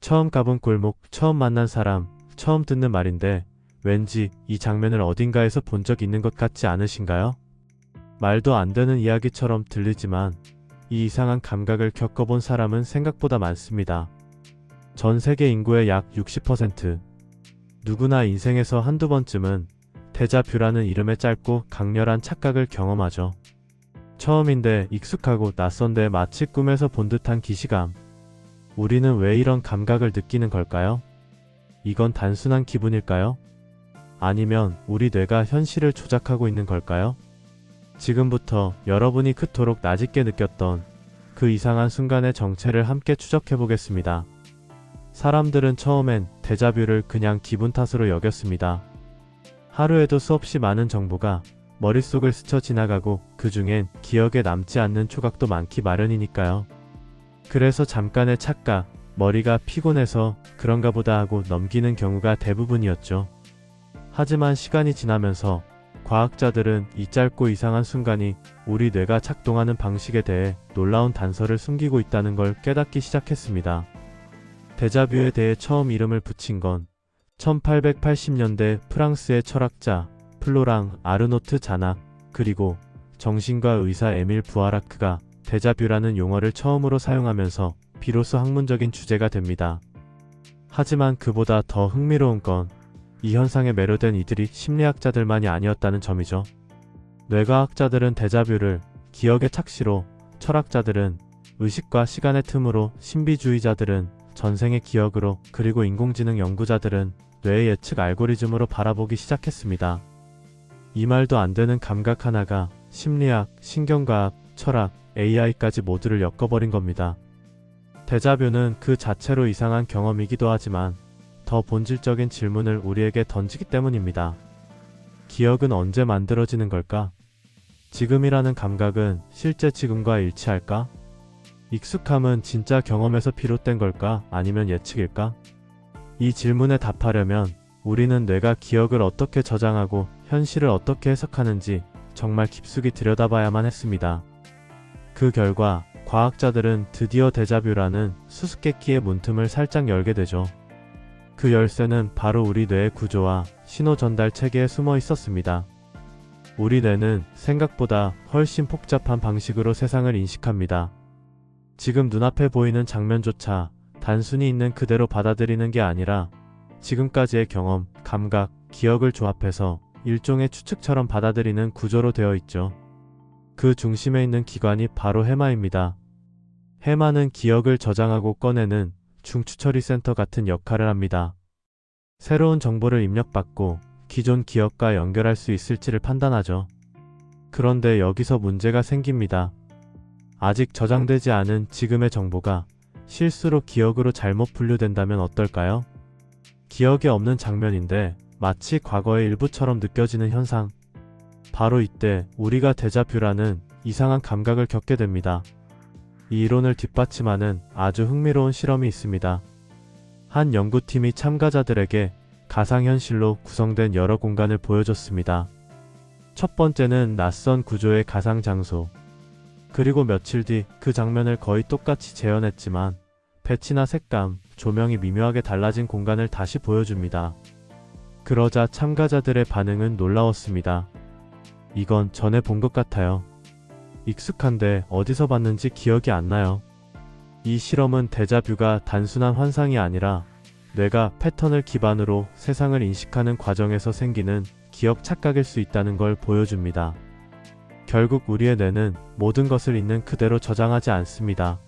처음 가본 골목, 처음 만난 사람, 처음 듣는 말인데 왠지 이 장면을 어딘가에서 본 적 있는 것 같지 않으신가요? 말도 안 되는 이야기처럼 들리지만 이 이상한 감각을 겪어본 사람은 생각보다 많습니다. 전 세계 인구의 약 60%. 누구나 인생에서 한두 번쯤은 데자뷰라는 이름의 짧고 강렬한 착각을 경험하죠. 처음인데 익숙하고 낯선데 마치 꿈에서 본 듯한 기시감. 우리는 왜 이런 감각을 느끼는 걸까요? 이건 단순한 기분일까요? 아니면 우리 뇌가 현실을 조작하고 있는 걸까요? 지금부터 여러분이 그토록 낯익게 느꼈던 그 이상한 순간의 정체를 함께 추적해 보겠습니다. 사람들은 처음엔 데자뷰를 그냥 기분 탓으로 여겼습니다. 하루에도 수없이 많은 정보가 머릿속을 스쳐 지나가고 그 중엔 기억에 남지 않는 조각도 많기 마련이니까요. 그래서 잠깐의 착각, 머리가 피곤해서 그런가 보다 하고 넘기는 경우가 대부분이었죠. 하지만 시간이 지나면서 과학자들은 이 짧고 이상한 순간이 우리 뇌가 작동하는 방식에 대해 놀라운 단서를 숨기고 있다는 걸 깨닫기 시작했습니다. 데자뷰에 대해 처음 이름을 붙인 건 1880년대 프랑스의 철학자 플로랑 아르노트 자낙 그리고 정신과 의사 에밀 부아라크가 데자뷰라는 용어를 처음으로 사용하면서 비로소 학문적인 주제가 됩니다. 하지만 그보다 더 흥미로운 건 이 현상에 매료된 이들이 심리학자들만이 아니었다는 점이죠. 뇌과학자들은 데자뷰를 기억의 착시로, 철학자들은 의식과 시간의 틈으로, 신비주의자들은 전생의 기억으로, 그리고 인공지능 연구자들은 뇌의 예측 알고리즘으로 바라보기 시작했습니다. 이 말도 안 되는 감각 하나가 심리학, 신경과학, 철학, AI까지 모두를 엮어버린 겁니다. 데자뷰는 그 자체로 이상한 경험이기도 하지만 더 본질적인 질문을 우리에게 던지기 때문입니다. 기억은 언제 만들어지는 걸까? 지금이라는 감각은 실제 지금과 일치할까? 익숙함은 진짜 경험에서 비롯된 걸까? 아니면 예측일까? 이 질문에 답하려면 우리는 뇌가 기억을 어떻게 저장하고 현실을 어떻게 해석하는지 정말 깊숙이 들여다봐야만 했습니다. 그 결과 과학자들은 드디어 데자뷰라는 수수께끼의 문틈을 살짝 열게 되죠. 그 열쇠는 바로 우리 뇌의 구조와 신호 전달 체계에 숨어 있었습니다. 우리 뇌는 생각보다 훨씬 복잡한 방식으로 세상을 인식합니다. 지금 눈앞에 보이는 장면조차 단순히 있는 그대로 받아들이는 게 아니라 지금까지의 경험, 감각, 기억을 조합해서 일종의 추측처럼 받아들이는 구조로 되어 있죠. 그 중심에 있는 기관이 바로 해마입니다. 해마는 기억을 저장하고 꺼내는 중추처리 센터 같은 역할을 합니다. 새로운 정보를 입력받고 기존 기억과 연결할 수 있을지를 판단하죠. 그런데 여기서 문제가 생깁니다. 아직 저장되지 않은 지금의 정보가 실수로 기억으로 잘못 분류된다면 어떨까요? 기억에 없는 장면인데 마치 과거의 일부처럼 느껴지는 현상. 바로 이때 우리가 데자뷰라는 이상한 감각을 겪게 됩니다. 이 이론을 뒷받침하는 아주 흥미로운 실험이 있습니다. 한 연구팀이 참가자들에게 가상현실로 구성된 여러 공간을 보여줬습니다. 첫 번째는 낯선 구조의 가상 장소. 그리고 며칠 뒤 그 장면을 거의 똑같이 재현했지만 배치나 색감, 조명이 미묘하게 달라진 공간을 다시 보여줍니다. 그러자 참가자들의 반응은 놀라웠습니다. 이건 전에 본 것 같아요. 익숙한데 어디서 봤는지 기억이 안 나요. 이 실험은 데자뷰가 단순한 환상이 아니라 뇌가 패턴을 기반으로 세상을 인식하는 과정에서 생기는 기억 착각일 수 있다는 걸 보여줍니다. 결국 우리의 뇌는 모든 것을 있는 그대로 저장하지 않습니다.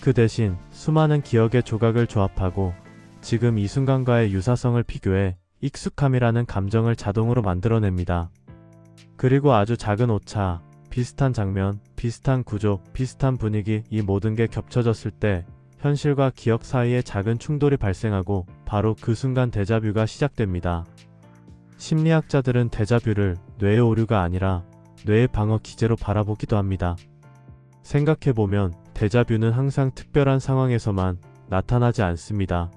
그 대신 수많은 기억의 조각을 조합하고 지금 이 순간과의 유사성을 비교해 익숙함이라는 감정을 자동으로 만들어냅니다. 그리고 아주 작은 오차, 비슷한 장면, 비슷한 구조, 비슷한 분위기, 이 모든 게 겹쳐졌을 때 현실과 기억 사이에 작은 충돌이 발생하고 바로 그 순간 데자뷰가 시작됩니다. 심리학자들은 데자뷰를 뇌의 오류가 아니라 뇌의 방어 기제로 바라보기도 합니다. 생각해보면 데자뷰는 항상 특별한 상황에서만 나타나지 않습니다.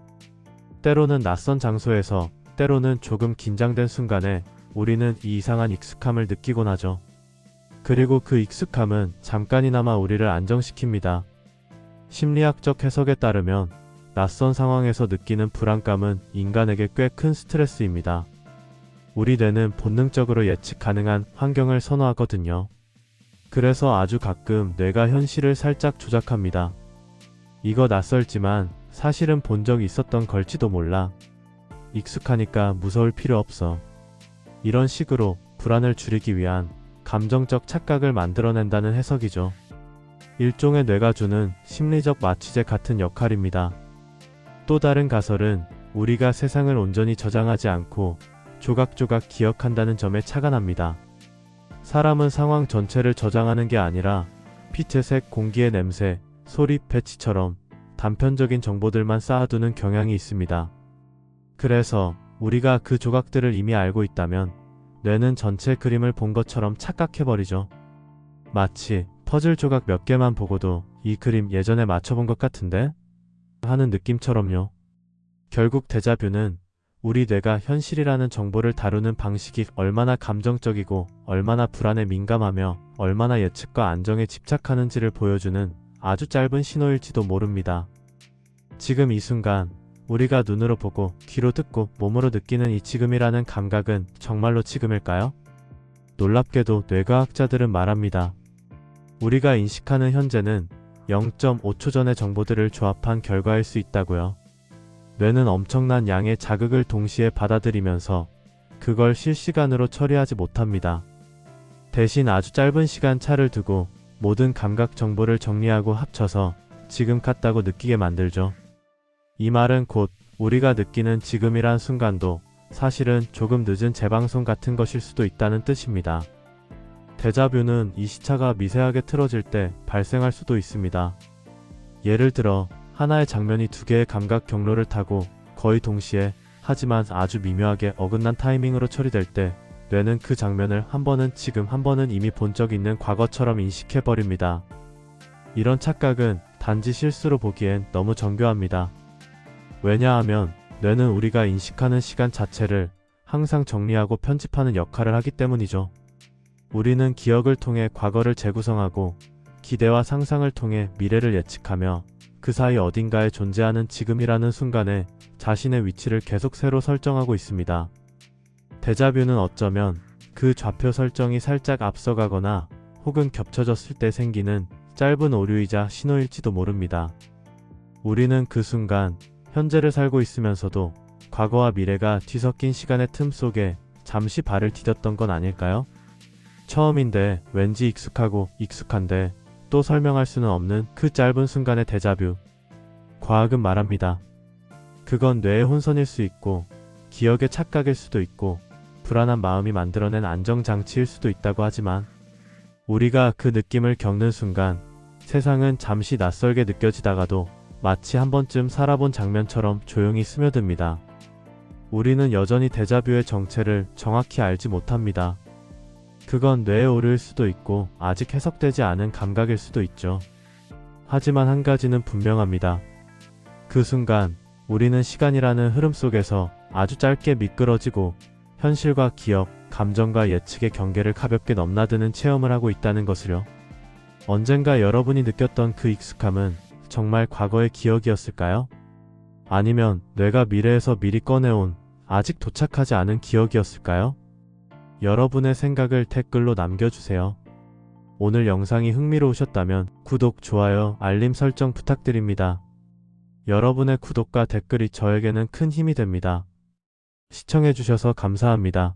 때로는 낯선 장소에서, 때로는 조금 긴장된 순간에 우리는 이 이상한 익숙함을 느끼곤 하죠. 그리고 그 익숙함은 잠깐이나마 우리를 안정시킵니다. 심리학적 해석에 따르면 낯선 상황에서 느끼는 불안감은 인간에게 꽤 큰 스트레스입니다. 우리 뇌는 본능적으로 예측 가능한 환경을 선호하거든요. 그래서 아주 가끔 뇌가 현실을 살짝 조작합니다. 이거 낯설지만 사실은 본 적이 있었던 걸지도 몰라. 익숙하니까 무서울 필요 없어. 이런 식으로 불안을 줄이기 위한 감정적 착각을 만들어낸다는 해석이죠. 일종의 뇌가 주는 심리적 마취제 같은 역할입니다. 또 다른 가설은 우리가 세상을 온전히 저장하지 않고 조각조각 기억한다는 점에 착안합니다. 사람은 상황 전체를 저장하는 게 아니라 빛의 색, 공기의 냄새, 소리, 배치처럼 단편적인 정보들만 쌓아두는 경향이 있습니다. 그래서 우리가 그 조각들을 이미 알고 있다면 뇌는 전체 그림을 본 것처럼 착각해버리죠. 마치 퍼즐 조각 몇 개만 보고도 이 그림 예전에 맞춰본 것 같은데? 하는 느낌처럼요. 결국 데자뷰는 우리 뇌가 현실이라는 정보를 다루는 방식이 얼마나 감정적이고 얼마나 불안에 민감하며 얼마나 예측과 안정에 집착하는지를 보여주는 아주 짧은 신호일지도 모릅니다. 지금 이 순간 우리가 눈으로 보고 귀로 듣고 몸으로 느끼는 이 지금이라는 감각은 정말로 지금일까요? 놀랍게도 뇌과학자들은 말합니다. 우리가 인식하는 현재는 0.5초 전의 정보들을 조합한 결과일 수 있다고요. 뇌는 엄청난 양의 자극을 동시에 받아들이면서 그걸 실시간으로 처리하지 못합니다. 대신 아주 짧은 시간 차를 두고 모든 감각 정보를 정리하고 합쳐서 지금 같다고 느끼게 만들죠. 이 말은 곧 우리가 느끼는 지금이란 순간도 사실은 조금 늦은 재방송 같은 것일 수도 있다는 뜻입니다. 데자뷰는 이 시차가 미세하게 틀어질 때 발생할 수도 있습니다. 예를 들어 하나의 장면이 두 개의 감각 경로를 타고 거의 동시에 하지만 아주 미묘하게 어긋난 타이밍으로 처리될 때 뇌는 그 장면을 한 번은 지금 한 번은 이미 본 적 있는 과거처럼 인식해버립니다. 이런 착각은 단지 실수로 보기엔 너무 정교합니다. 왜냐하면 뇌는 우리가 인식하는 시간 자체를 항상 정리하고 편집하는 역할을 하기 때문이죠. 우리는 기억을 통해 과거를 재구성하고 기대와 상상을 통해 미래를 예측하며 그 사이 어딘가에 존재하는 지금이라는 순간에 자신의 위치를 계속 새로 설정하고 있습니다. 데자뷰는 어쩌면 그 좌표 설정이 살짝 앞서가거나 혹은 겹쳐졌을 때 생기는 짧은 오류이자 신호일지도 모릅니다. 우리는 그 순간 현재를 살고 있으면서도 과거와 미래가 뒤섞인 시간의 틈 속에 잠시 발을 디뎠던 건 아닐까요? 처음인데 왠지 익숙하고 익숙한데 또 설명할 수는 없는 그 짧은 순간의 데자뷰. 과학은 말합니다. 그건 뇌의 혼선일 수 있고 기억의 착각일 수도 있고 불안한 마음이 만들어낸 안정장치일 수도 있다고 하지만 우리가 그 느낌을 겪는 순간 세상은 잠시 낯설게 느껴지다가도 마치 한 번쯤 살아본 장면처럼 조용히 스며듭니다. 우리는 여전히 데자뷰의 정체를 정확히 알지 못합니다. 그건 뇌의 오류일 수도 있고 아직 해석되지 않은 감각일 수도 있죠. 하지만 한 가지는 분명합니다. 그 순간 우리는 시간이라는 흐름 속에서 아주 짧게 미끄러지고 현실과 기억, 감정과 예측의 경계를 가볍게 넘나드는 체험을 하고 있다는 것을요. 언젠가 여러분이 느꼈던 그 익숙함은 정말 과거의 기억이었을까요? 아니면 뇌가 미래에서 미리 꺼내온 아직 도착하지 않은 기억이었을까요? 여러분의 생각을 댓글로 남겨주세요. 오늘 영상이 흥미로우셨다면 구독, 좋아요, 알림 설정 부탁드립니다. 여러분의 구독과 댓글이 저에게는 큰 힘이 됩니다. 시청해주셔서 감사합니다.